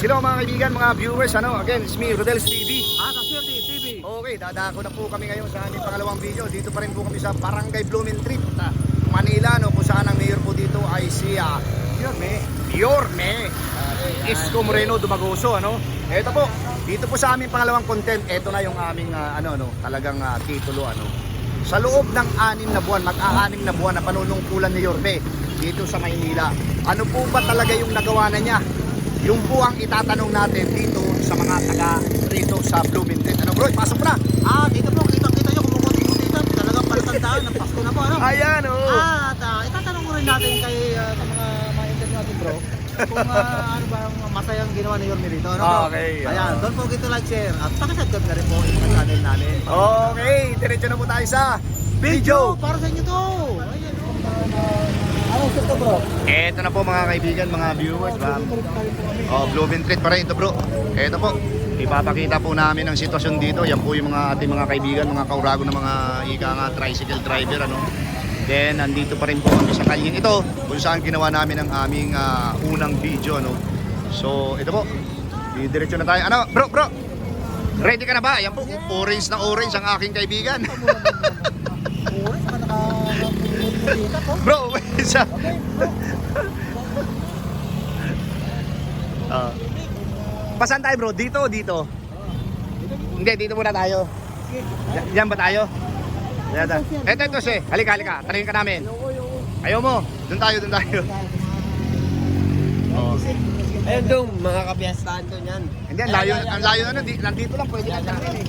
Hello mga kaibigan, mga viewers, again, it's me, Rodel's TV. Kaswerte TV. Okay, dadako na po kami ngayon sa aming pangalawang video. Dito pa rin po kami sa Barangay Blooming Treat, Manila, kung saan ang mayor po dito ay si Yorme Isko Moreno Dumagoso, Ito po, dito po sa aming pangalawang content, ito na yung aming talagang titulo, Sa loob ng 6 na buwan, mag-6 na buwan na panunungkulan ni Yorme dito sa Maynila, ano po ba talaga yung nagawa na niya? Yung po ang itatanong natin dito sa mga taga rito sa Blooming Treat. Bro, pasok na. Dito po, kita nyo, kumukunti dito. Talagang palatandaan ng Pasko na po, Ayan, itatanong mo rin natin kay sa mga interview natin, bro. Kung ano ba ang masayang ginawa ni Yorme dito, bro? Okay. Ayan, don't forget to like, share, at pakisubscribe na rin po yung channel namin. Okay, diretso na po tayo sa video. Para sa inyo to. Ayan, anong gusto, bro? Ito na po mga kaibigan, mga viewers. Blooming Treat pa rin ito, bro. Ito po, ipapakita po namin ang sitwasyon dito. Yan po yung mga ating mga kaibigan, mga kaurago ng mga tricycle driver, Then, nandito pa rin po kami sa kalyeng ito kung saan ginawa namin ang aming unang video, So, ito po, diretso na tayo. Bro? Ready ka na ba? Yan po, orange na orange ang aking kaibigan. Orange, naka-dito po. Bro, isa. Pasan tayo, bro? Dito o dito? Hindi, dito muna tayo. Diyan ba tayo? Ito si. Halika. Tanungin ka namin. Ayaw mo. Doon tayo. Ayun doon, mga kapiyastahan doon yan. Hindi, ang layo nandito lang pwede kang tanungin.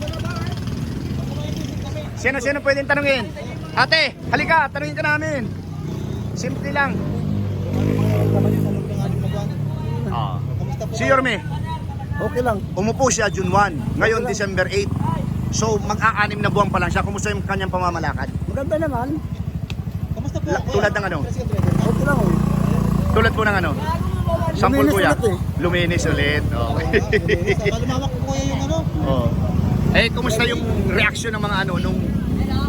Sino pwedeng tanungin? Ate, halika, tanungin ka namin. Simple lang. Si Yorme. Okay lang. Umupo siya June 1, ngayon December 8. So mag-6 na buwan pa lang siya. Kumusta yung kanyang pamamalakad? Maganda naman. Kamusta po? Tulad ng Okay lang. Tulad po ng Sampul kuya. Luminis ulit Luminis ulit. Okay. Lumawak po kuya yung Oh. Kumusta yung reaksyon ng mga nung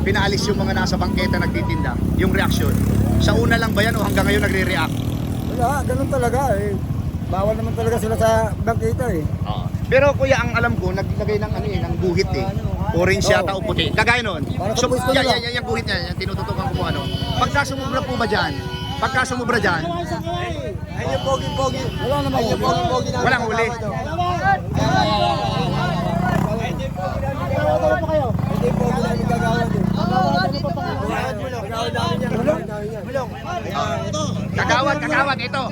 pinaalis yung mga nasa bangketa nagtitinda? Yung reaksyon. Sa una lang ba yan o hanggang ngayon nagre-react? Wala, ganun talaga eh. Bawal naman talaga sila sa bangkita eh. Pero kuya, ang alam ko, naglagay ng ng guhit Orange yata o puti. Kagaya nun. Para sa pwesto nila. Yung guhit niya, yung tinututukan ko mo Pagka sumubra po ba dyan? Ay, yung pogi-pogi. Wala naman yung pogi-pogi na. Walang huli. Kagawad, ito.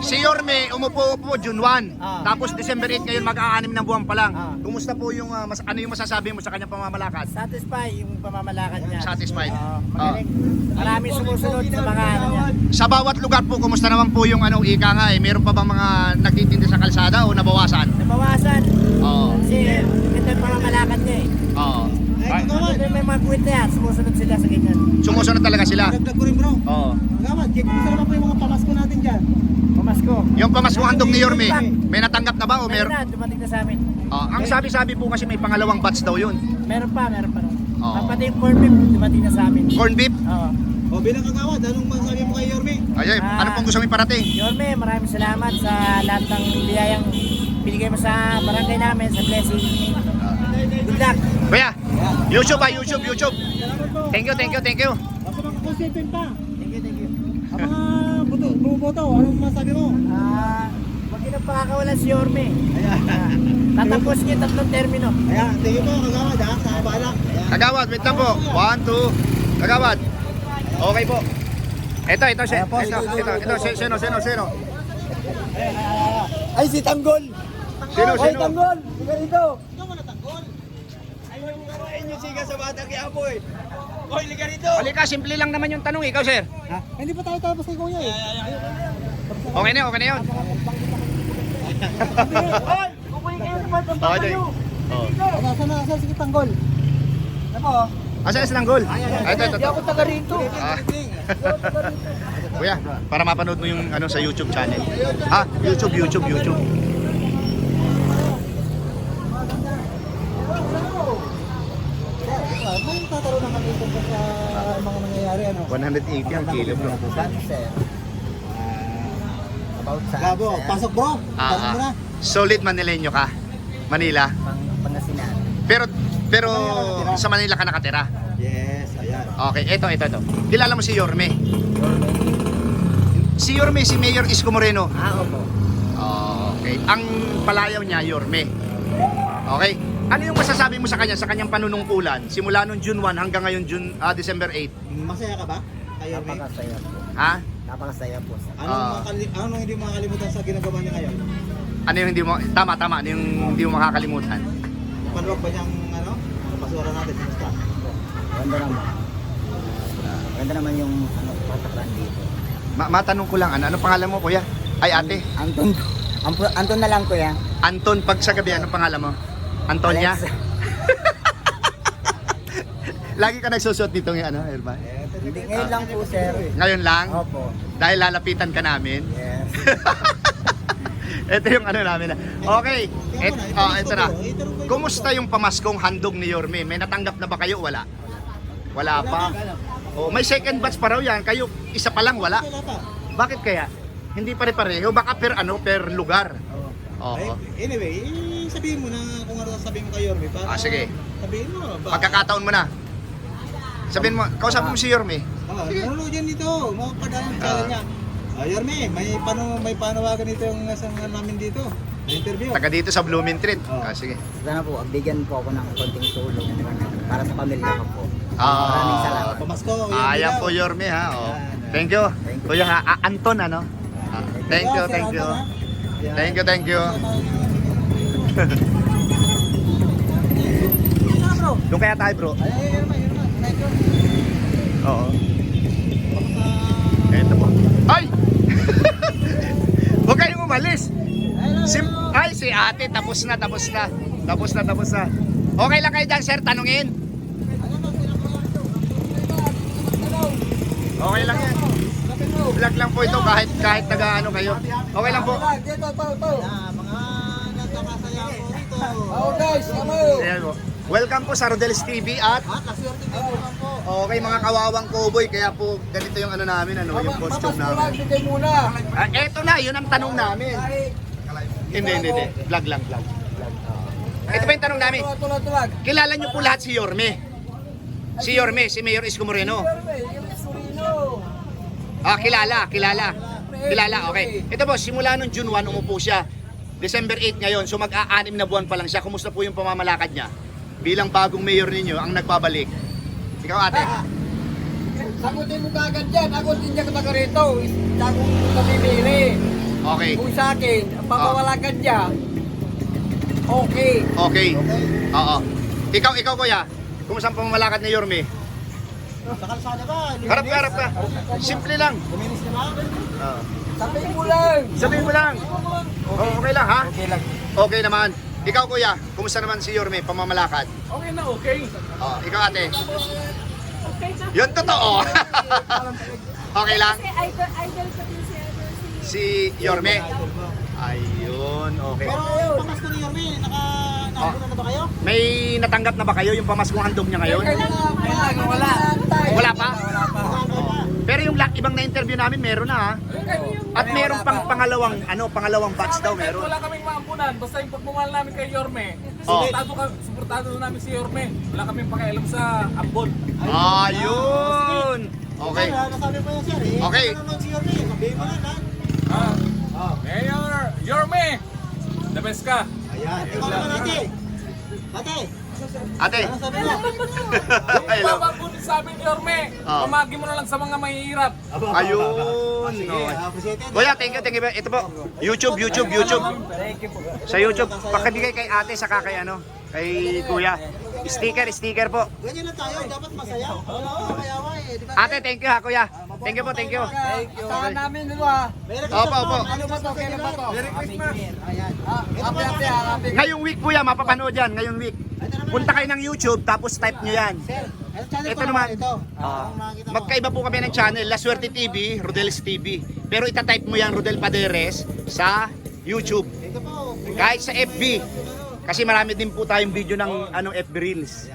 Si Yorme umupo June 1, tapos December 8 ngayon mag-6 na buwan pa lang. Kumusta po yung ano yung masasabi mo sa kanyang pamamalakad? Satisfied yung pamamalakad niya. Satisfied. Magaling. Maraming sumusunod sa mga niya. Sa bawat lugar po, kumusta naman po yung ika nga meron pa bang mga nagtitinda sa kalsada o nabawasan? Nabawasan. Oo. Kasi ito yung pamamalakad niya Oo. May mga kwit na yan. Sumusunod sila sa ganyan. Sumusunod talaga sila. Dagdag ko rin bro. Oo. Gawad, kumusta naman po yung mga pamasko natin dyan? Pamasko. Yung pamasko handog ni Yorme, may natanggap na ba o meron? Meron na, dumating na sa amin. Ang sabi-sabi po kasi may pangalawang batch daw yun. Meron pa. Oo. Pati yung corn beef, dumating na sa amin. Corn beef? Oo. O bilang kagawad, anong masabi mo kay Yorme? Ay, ano pong gusto mo iparating? Yorme, maraming salamat sa lahat ng biyayang binigay mo sa barangay namin, sa blessing. Good luck. Kuya, YouTube. Thank you. Basta mag-consultant pa. Thank you. Ang mga bumoto, anong masabi mo? Huwag yun ang pakakawalan si Yorme. Tatapos niya 3 termino. Ayan, tingin mo kagawad ha, sa balak. Kagawad, wait lang po. 1, 2. Kagawad. Okay po. Ito, sino? Ay, si Tanggol! Sino? Tanggol! Sige rito! Halika, simple lang naman yung tanong, ikaw sir. Hindi pa tayo tapos kay Kuya eh. Okay na yun. Hoy! Kukunin kayo sa part ng Okay. papayo. Nasaan si Tanggol? Ano po? Asa silang goal? Ito. Hindi ako taga rito. Kuya, para mapanood mo yung sa YouTube channel. YouTube. May tataro na kami tungkol sa mga nangyayari 180 ang kilo, bro. About sa Gabo, pasok bro. Pasok mo na. Solid Manileño ka? Manila? Pangasinan. Pero sa Manila ka nakatira? Yes, ayan. Okay, ito. Kilala mo si Yorme? Si Yorme, si Mayor Isko Moreno. Opo. Okay. Ang palayaw niya, Yorme. Okay. Ano yung masasabi mo sa kanyang panunungkulan? Simula nung June 1 hanggang ngayon December 8. Masaya ka ba? Kayo, May? Napakasaya po. Ha? Napakasaya po. Anong hindi makakalimutan sa ginagawa niya ngayon? Ano yung hindi mo tama ano yung hindi mo makakalimutan? Panuwag ba niyang basura natin? Basta. Ganda naman. Ganda naman yung pataklan dito. Matanong ko lang, ano pangalan mo, kuya? Ay, ate. Anton na lang kuya. Anton, pag sa gabi, ano pangalan mo? Antonia? Alex. Lagi ka nagsusuot dito ng Herman? Hindi, ngayon lang po sir. Ngayon lang? Opo. Dahil lalapitan ka namin? Yes. Ito yung namin. Okay. Ito na. Kumusta yung pamaskong handog ni Yorme? May natanggap na ba kayo? Wala. Wala pa. Oh, may second batch pa raw yan. Kayo, isa pa lang, wala. Bakit kaya? Hindi pare-pareho. Baka per lugar. Oo. Anyway, sabihin mo na kung ano sabihin mo kay Yorme. Sige. Sabihin mo. Pagkakataon mo na. Sabihin mo, kausapin mo si Yorme. Nanonood yan dito. Mga padalang channel niya. Yorme, may panawagan dito yung nasang namin dito. Na-interview. Taga dito sa Blooming Treat. Sige. Sana po, bigyan po ako ng konting tulong para sa pamilya ko po. Ah. Maraming salamat. Pamasko. Ayan po Yorme ha. Oh. Thank you. Kuya ha, Anton ano? Thank you. Thank you. Doon kaya tayo bro. Oo. Ito po. Ay! Huwag kayong umalis. Si ate, tapos na. Okay lang kayo dyan, sir, tanungin. Okay lang yan. Vlog lang po ito kahit taga-ano kayo. Okay lang po. Mga nagkakasaya po dito. Ayan po. Welcome po sa Rodel's TV at Kaswerte din naman po. okay mga kawawang cowboy kaya po ganito yung namin yung costume namin. Eto na, yun ang tanong namin. Hindi. Vlog lang. Ito pa yung tanong namin. Kilala niyo po lahat si Yorme? Si Yorme, si Mayor Isko Moreno. Kilala. Okay. Ito po, simula nung June 1 umupo siya. December 8 ngayon, so mag-a-6 na buwan pa lang siya. Kumusta po yung pamamalakad niya? Bilang bagong mayor ninyo, ang nagbabalik. Ikaw ate. Sagutin mo kagad yan. Ako din niya taga rito. Akong namimili. Okay. Kung sa akin, ang pamawalagan niya, okay. Oo. Ikaw kuya, kumusta ang pamamalakad ni Yorme? Sa kalsada ba? Harap ka. Simple lang. Kuminis na ba? Sabihin mo lang. Okay lang ha? Okay lang. Okay naman. Ikaw kuya, kumusta naman si Yorme, pamamalakad? Okay na, okay. Ikaw ate. Yun totoo. Okay lang? Kasi idol ko din Si Yorme. Ayun, okay. Pero yung pamasko ni Yorme, nakabunan na ba kayo? May natanggap na ba kayo yung pamaskong handog niya ngayon? Wala. Wala pa? Pero yung ibang na-interview namin meron na ha. At meron pang pangalawang batch daw meron. Wala kaming maampunan. Basta yung pagmamahal namin kay Yorme, Oh. suportado namin si Yorme. Wala kaming pakialam sa ambon. Ayun. Okay. Nasabi mo yan, sir. Okay. Nanonood si Yorme, sabihin mo na. Mayor Yorme, the best ka. Ayan. Ikaw naman ate. Ate. Ano sabi mo? Hello. Bababun sa amin Yorme, pamagi mo na lang sa mga mahihirap. Ayun. Appreciate it. Kuya, thank you. Ito po. YouTube. Sa YouTube, pakibigay kay ate saka kay kay kuya. Sticker po. Ganyan na tayo, dapat masaya. Wala ko kayawa eh. Di ba? Ate, thank you ha kuya. Thank you po. Saan namin dito ah. Opo. Ano ba to? Kailan ba to? Merry Christmas. Ayan. Happy. Ngayong week kuya, mapapanood yan. Ngayong week. Punta kayo ng YouTube, tapos type nyo yan. Sir, channel Ito ko naman. Ito. Ang makikita mo. Magkaiba po kami ng channel, La Suerte TV, Rodel's TV. Pero itatype mo yan, Rodel Paderes, sa YouTube. Ito po. Kahit sa FB. Kasi marami din po tayong video ng FB Reels.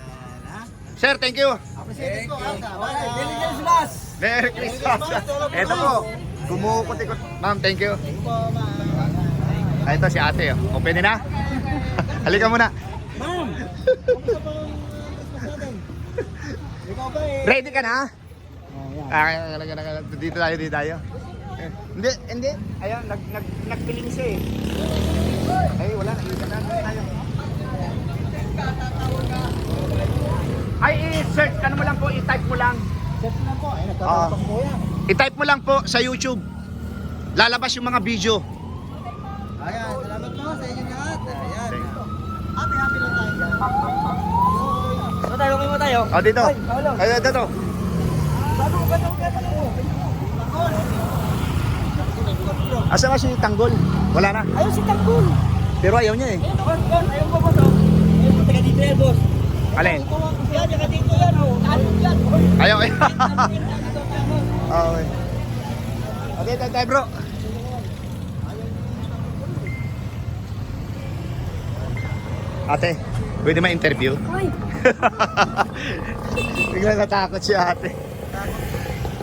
Sir, thank you. Appreciate it po. Merry Christmas. Merry Christmas. Ito po. Kumukot-ikot. Ma'am, thank you. Thank you po, ma'am. Ah, ito si ate. Oh. Open na. Halika muna. Ma'am! Kamusta po ang Christmas natin? Ikaw ba eh? Ready ka na? Oh, yan. Dito tayo, dito tayo. Hindi. Ayun, nagpiling siya eh. Ay, wala. Dito na tayo. Ay, i-search. Ano mo lang po, i-type mo lang. Set lang po. Ay, nagtatrapak po yan. I-type mo lang po sa YouTube. Lalabas yung mga video. Ayan, salamat po sa inyo lahat. Ayan. Happy lang tayo. Ano tayo? Okay mo tayo? Oh, dito. Ay, hello. Ay, dito. Asa nga si Tanggol? Wala na. Ayun si Tanggol. Pero ayaw niya eh. Ayun po boss. Ayun po taga dito yan boss. Alin? Yan, taga dito yan oh. Ayun yan. Ayaw eh. Okay. Okay, tayo bro. Ate, pwede ma-interview? Ay. Bigla natakot si ate.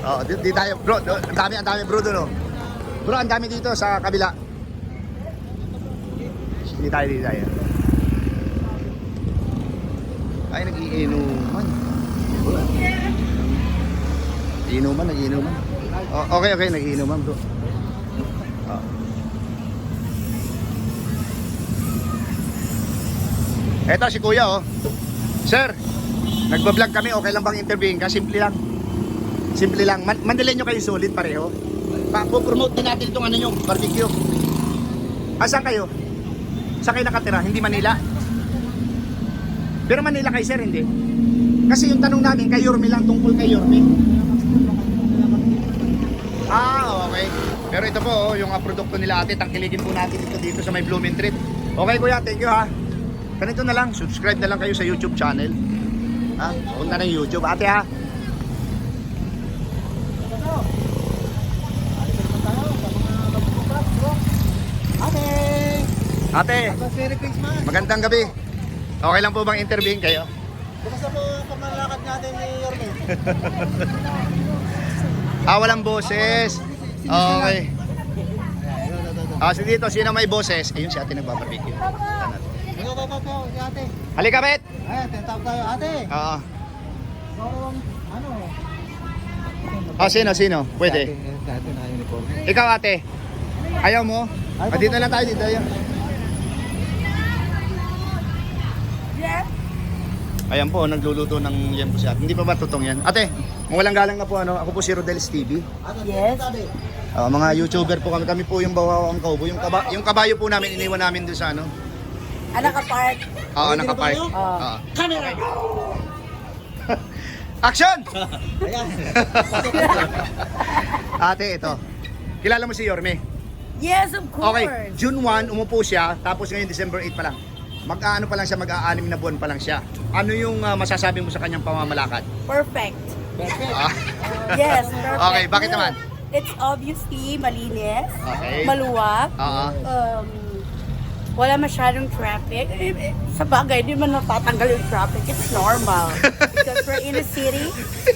Oh, di tayo. Bro, ang dami bro doon oh. Bro, ang dami dito sa kabila. Di tayo. Ay, nag-iinuman. Nag-iinuman. Oh, okay, nag-iinuman bro. Oh. Eto si kuya oh. Sir, nagbablog kami, okay lang bang interviewin ka? Simple lang. Mandilenyo kayo solid pareho. Po-promote din natin itong ano nyo, barbecue. Saan kayo? Saan kayo nakatira? Hindi Manila? Pero Manila kayo sir, hindi? Kasi yung tanong namin kay Yorme lang, tungkol kay Yorme. Okay. Pero ito po, yung produkto nila ate, tangkiligin po natin dito sa may Blooming Treat. Okay kuya, thank you ha. Ganito na lang, subscribe na lang kayo sa YouTube channel. Punta ng YouTube. Ate ha. Ate, Merry Christmas. magandang gabi. Okay lang po bang interviewin kayo? Kumusta po ang pamalakad natin ni Yorme? Walang boses. Okay. So dito, sino may boses? Ayun si ate nagbabarbecue. Ito, si ate. Halika, Bet! Ayan, tinatawag tayo. Ate, Oo. ano? Sino? Pwede. Si ate na uniform. Ikaw ate. Ayaw mo? Dito lang tayo, dito tayo. Ayan po, nagluluto ng yan po si ate. Hindi pa ba tutong yan? Ate, mawalang galang na po ano. Ako po si Rodels TV. Yes. Mga YouTuber po kami. Kami po yung Bawawang Cowboy. Yung kabayo po namin, iniwan namin doon sa ano. Naka-park. Oo, nakapark. Camera! Action! Ayan. Ate, ito. Kilala mo si Yorme? Yes, of course. Okay, June 1, umupo siya. Tapos ngayon, December 8 pa lang. Mag-ano pa lang siya, mag-aanim na buwan pa lang siya. Ano yung masasabi mo sa kanyang pamamalakad? Perfect. Ah, Yes, perfect. Okay, bakit naman? It's obviously malinis, Okay. maluwag, Oo. wala masyadong traffic. Sa bagay, di man natatanggal yung traffic. It's normal. Because we're in a city,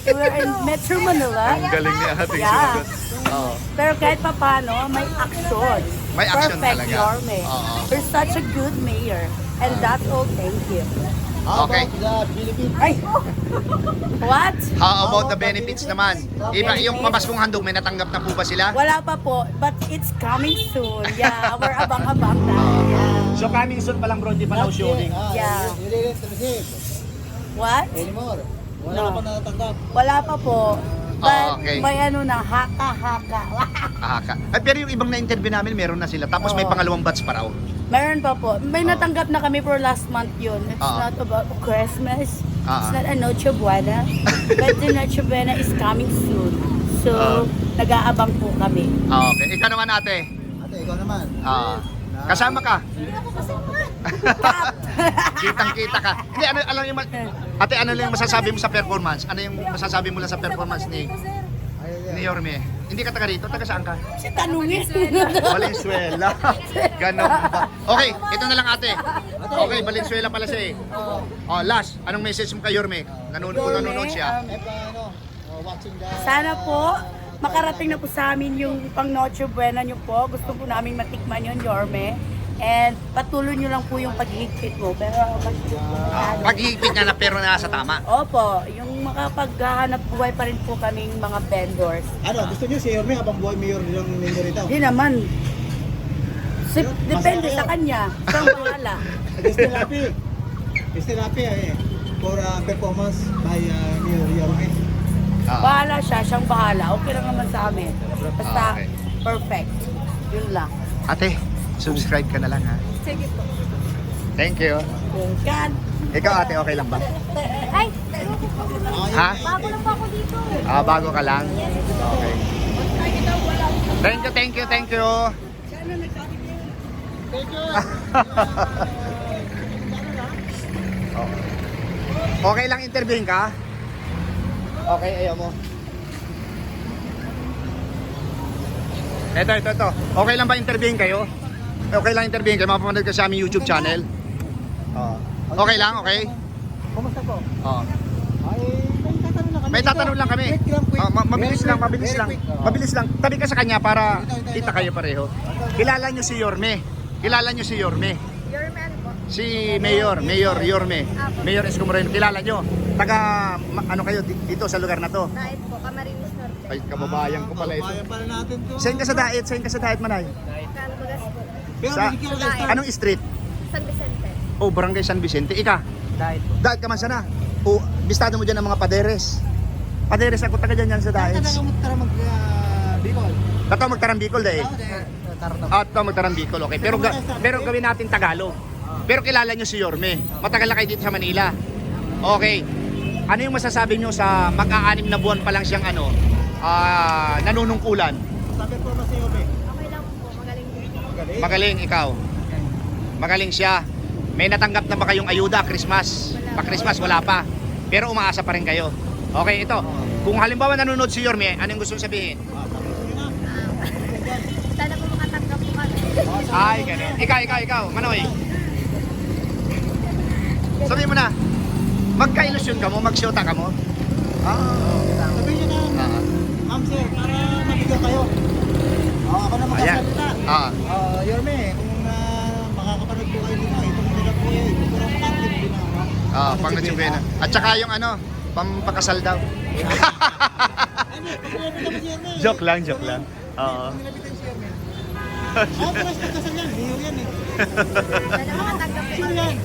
we're in Metro Manila. Ang galing ni Ate Yeah. Susan. Oo. Pero kahit pa paano, may action. May action Perfect, talaga. Yorme. Oo. You're such a good mayor. And that's all, thank you. Okay. The Philippines. Ay! What? How about the benefits naman? Iba, yung pamaskong handog, may natanggap na po ba sila? Wala pa po, but it's coming soon. Yeah, we're abang-abang na. Yeah. So coming soon pa lang bro, di pa daw showing. Yeah. You didn't receive What? anymore. Wala No. ka pa natatanggap. Wala pa po. But Okay. may ano na, haka-haka. At pero yung ibang na-interview namin, meron na sila. Tapos may Oo. pangalawang batch pa raw. Meron pa po. May natanggap na kami for last month yun. It's Oo. not about Christmas. It's Oo. not a Noche Buena. But the Noche Buena is coming soon. So, Oo. nag-aabang po kami. Okay. Ikaw naman ate. Ate, ikaw naman. Kasama ka. Kitang-kita ka. Hindi, ano yung ate, ano lang yung masasabi mo sa performance? Ano yung masasabi mo lang sa performance ni Yorme? Hindi ka taga rito? Taga saan ka? Si tanungin. Valenzuela. Ganon ba? Okay, ito na lang ate. Okay, Valenzuela pala siya eh. Last, anong message mo kay Yorme? Nanonood siya. Watching the... Sana po, makarating na po sa amin yung pang Noche Buena nyo po. Gusto po namin matikman yun, Yorme. And patuloy nyo lang po yung paghihigpit mo. Pero Paghihigpit nga na pero nasa tama. Opo, yung makapaghahanap buhay pa rin po kaming mga vendors. Ano, gusto niyo si Yorme habang buhay mayor ng ninyo rito? Hindi naman. Depende Masaya sa kayo. kanya. Siyang bahala. Still happy for performance by Mayor Yorme. Ah. Bahala siya, siyang bahala. Okay lang naman sa amin. Basta Okay. perfect. Yun lang. Ate, subscribe ka na lang ha. Sige po. Thank you. God. Ikaw ate, okay lang ba? Ay, Ha? bago lang po ako dito. Ah, bago ka lang? Okay. Thank you, thank you, thank you. Oh. Okay lang interviewin ka? Okay, ayaw mo. Ito. Okay lang ba interviewin kayo? Okay lang interviewin kayo? Mapapanood ka sa aming YouTube channel? Oo. Okay lang, okay? Kumusta po? Oo. Ay, May tatanong lang kami. Quick lang, quick. Mabilis lang, mabilis Very lang. quick. Mabilis lang. Tabi ka sa kanya para Ito. kita kayo pareho. Kilala nyo si Yorme. Kilala nyo si Yorme. Yorme ano po? Si Mayor Yorme. Mayor Isko Moreno. Kilala nyo. Taga, ano kayo dito sa lugar na to? Dahil po, Camarines Norte. Ay, kababayan ko pala ito. Kababayan pala natin to. Saan ka sa diet, Manay? Calvagas po. Pero Sa, bigyan ka lang. anong street? San Vicente. Oh, Barangay San Vicente. Ika? Diet. Diet ka man sana. O, bistado mo dyan ng mga paderes. Paderes ako taga dyan sa diet. Talaga mo tara mag Bicol. Tato magtarambikol dahil. Tarno. At magtarambikol, okay. Pero gawin natin Tagalog. Pero kilala nyo si Yorme. Matagal na kayo dito sa Manila. Okay. Ano yung masasabi nyo sa mag-aanim na buwan pa lang siyang nanunungkulan? Sabi po mas Yorme. Okay lang po, magaling din. Magaling ikaw. Magaling siya. May natanggap na ba kayong ayuda Christmas? Pa-Christmas wala pa. Pero umaasa pa rin kayo. Okay, ito. Kung halimbawa nanonood si Yorme, anong gusto sabihin? Sana po makatanggap po kami. Ay, ganun. Ikaw, Manoy. Sabihin mo na, magka-ilusyon ka mo, mag-shota ka mo. Sabi niyo na, ma'am sir, para mabigyan kayo. Ako na Ayan. magkasalita. Yorme, kung makakapanood po kayo dito, itong nila po eh. Ito na makakapit din na. Pang natsibena. At saka yung pampakasal daw. Joke lang. Oo. Nilapitan si Yorme. Pero kasal yan, mayor yan eh. Sana makatanggap po Sino kami. yan?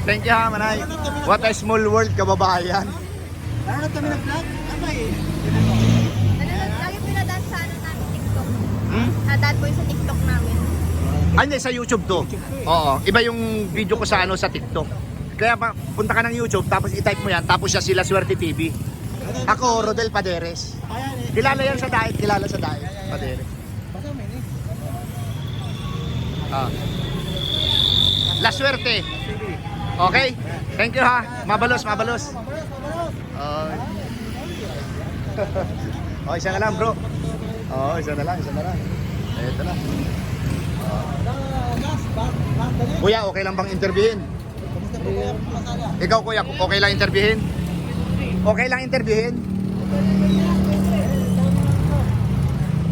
Thank you ha, Manay. What a small world, kababayan. Nanonood kami ng vlog? Ano eh? Nanonood, lagi pinadaan sa namin TikTok. Nadaan po yung sa TikTok namin. Ay, hindi, sa YouTube to. Oo, iba yung video ko sa TikTok. Kaya punta ka ng YouTube, tapos i-type mo yan, tapos siya Sila Swerte TV. Ako, Rodel Paderes. Ayan eh. Kilala yan sa diet, Paderes. Basta may eh. La Suerte. Okay? Thank you ha. Mabalos. Oh, isa na lang bro. Oh, isa na lang. Ito na. Kuya, okay lang bang interviewin? Kamusta po kaya makasala? Ikaw kuya, okay lang interviewin? Okay lang interviewin?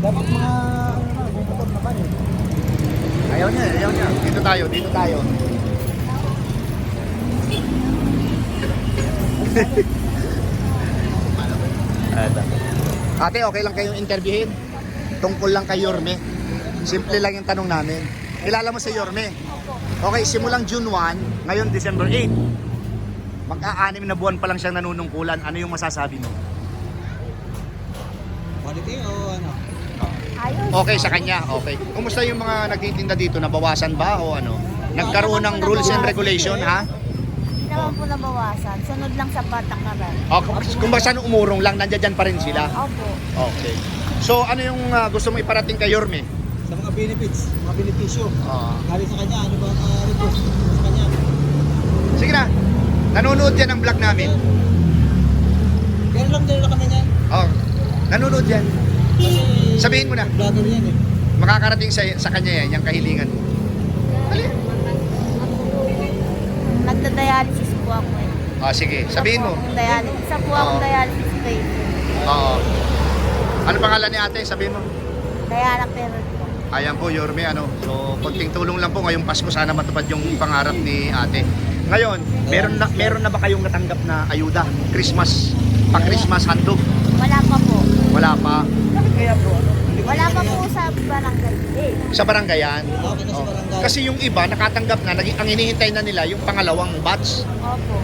Dapat mga bumotor na ba eh? Ayaw niya. Dito tayo. Ate, okay lang kayong interviewin? Tungkol lang kay Yorme. Simple lang yung tanong namin. Kilala mo si Yorme? Okay, simulang June 1, ngayon December 8. Mag-aanim na buwan pa lang siyang nanunungkulan. Ano yung masasabi mo? Quality o ano? Ayos. Okay sa kanya, okay. Kumusta yung mga nagtitinda dito? Nabawasan ba o ano? Nagkaroon ng rules and regulation, ha? Hindi naman po nabawasan. Sunod lang sa patakaran. O, kung saan umurong lang, nandiyan pa rin sila. Opo. Okay. So, ano yung gusto mo iparating kay Yorme? Sa mga benefits, mga benepisyo. Oo. Galing sa kanya, ano ba ang request sa kanya? Sige na. Nanonood yan ang vlog namin. Pero lang din na kami niyan. Oh, nanonood yan. Kasi Sabihin mo na. vlogger yan eh. Makakarating sa kanya yan, yung kahilingan mo. Nagda-dialysis po ako eh. Ah, sige. Sabihin mo. Isa po akong Oo. dialysis patient. Oo. Ano pangalan ni ate? Sabihin mo. Diana Perot po. Ayan po, Yorme, ano. So, konting tulong lang po ngayong Pasko. Sana matupad yung pangarap ni ate. Ngayon, meron na ba kayong natanggap na ayuda? Christmas, pa-Christmas handog? Wala pa po. Wala pa. Wala pa po sa barangay. Sa barangayan? Okay na sa barangay. Kasi yung iba, nakatanggap na, ang hinihintay na nila, yung pangalawang batch. Opo.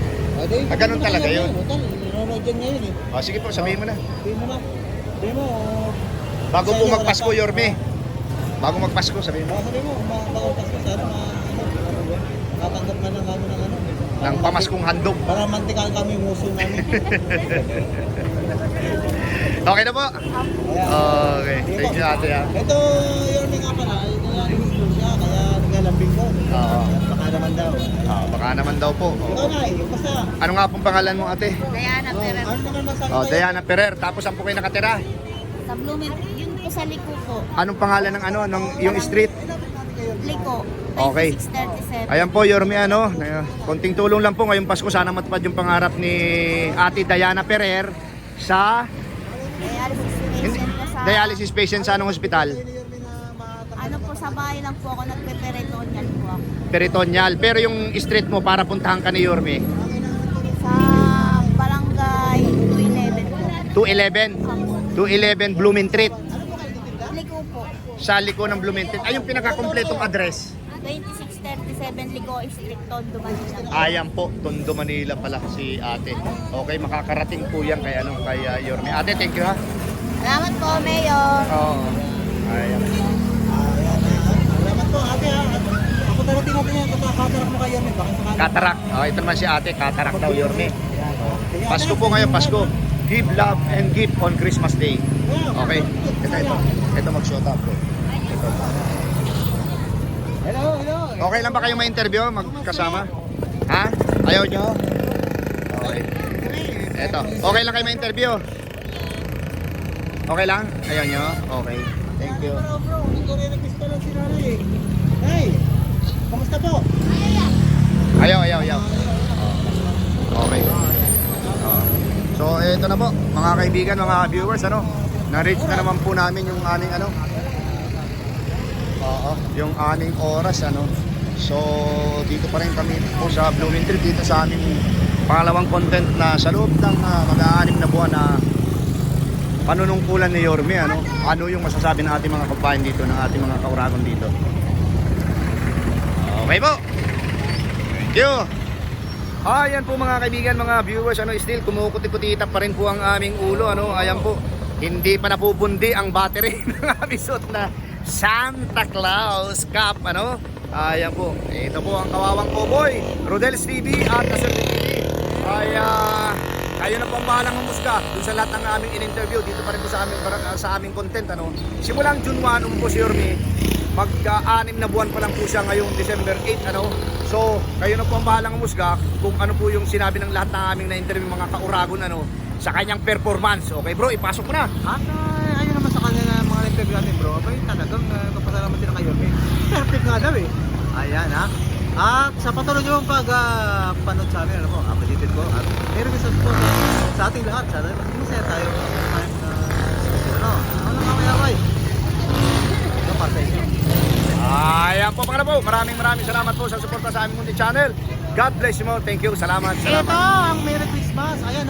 Ganun talaga yun. Nanonood dyan ngayon eh. O, sige po, sabihin mo na. Sabihin mo na. Sabihin mo. Bago po magpasko, Yorme. Bago magpasko, sabihin mo. Sabihin mo, bago Pasko sana makatanggap na ng ano. Ng pamaskong handog. Para mantikaan kami yung uso namin. Okay na po? Okay. Thank you, ate. Ha? Ito, yun nga pala. Ito siya, kaya naglalambing ko. Oo. Baka naman daw. Baka naman daw po. Ikaw na eh, basta. Ano nga pong pangalan mo, ate? Diana Perez. Ano naman masabi Diana Ferrer. Tapos saan po kayo nakatira? Sa Blooming, yun po sa Liko po. Anong pangalan ng yung street? Liko. Okay. 2637. Ayan po, Yorme, ano. Konting tulong lang po ngayong Pasko. Sana matupad yung pangarap ni ate Diana Ferrer sa Dialysis patient na sa... dialysis patient sa anong hospital? Ano po, sa bahay lang po ako, nagpe-peritoneal po ako. Peritoneal. Pero yung street mo para puntahan ka ni Yorme? Sa barangay 211 po. 211 Blooming Street. Liko po. Sa liko ng Blooming Street. Ay, yung pinakakompletong address. 2637 Liko Street, Tondo, Manila. Ayan po, Tondo, Manila pala si ate. Okay, makakarating po yan kay, kay Yorme. Ate, thank you ha. Salamat po, Mayor. Oo. Ayan. Salamat po, ate ha. Ako darating natin yan, katarak mo kayo. Katarak. Ito naman si ate, katarak daw Yorme. Pasko po ngayon, Pasko. Give love and gift on Christmas Day. Okay? Ito mag-shot up po. Ito. Hello. Okay lang ba kayo ma-interview? Magkasama? Ha? Ayaw nyo? Okay. Ito. Okay lang kayo ma-interview? Okay lang? Ayaw nyo? Okay. Thank you. Bro, hindi ko rin lang si nanay eh. Hey, kamusta po? Ayaw. Okay. So, ito na po. Mga kaibigan, mga viewers, na-reach na naman po namin yung aming yung aning oras, So, dito pa rin kami po sa Blooming Street, dito sa aming pangalawang content na sa loob ng mag-aanim na buwan na panunungkulan ni Yorme, Ano yung masasabi ng ating mga kabayan dito, ng ating mga kauragon dito? Okay po. Thank you. Ayan po mga kaibigan, mga viewers, still kumukuti-kutita pa rin po ang aming ulo, Ayan po. Hindi pa napupundi ang battery ng aming suot na Santa Claus cap, Ayan po. Ito po ang kawawang Poboy, Rodel's TV at Sir TV. Kayo na po ang bahalang humusga dun sa lahat ng aming in-interview dito pa rin po sa aming content, Simulang June 1, po si Yorme. Mag-6 na buwan pa lang po siya ngayong December 8, So, kayo na po ang bahalang humusga kung ano po yung sinabi ng lahat ng aming na-interview mga kauragon, sa kanyang performance. Okay bro, ipasok mo na. At ayun naman sa kanya na mga interview natin bro, abay talagang kapasalamat sila kayo. Perfect nga daw eh. Ayan ha. At sa patuloy nyo panood sa amin, appreciated ko. At meron isa po sa ating lahat. Sana masaya tayo. Ano kamay-away? Ito para sa inyo. Ayan po mga po. Maraming salamat po sa suporta sa aming munti channel. God bless you mo. Thank you. Salamat. Ito ang Merry Christmas. Ayan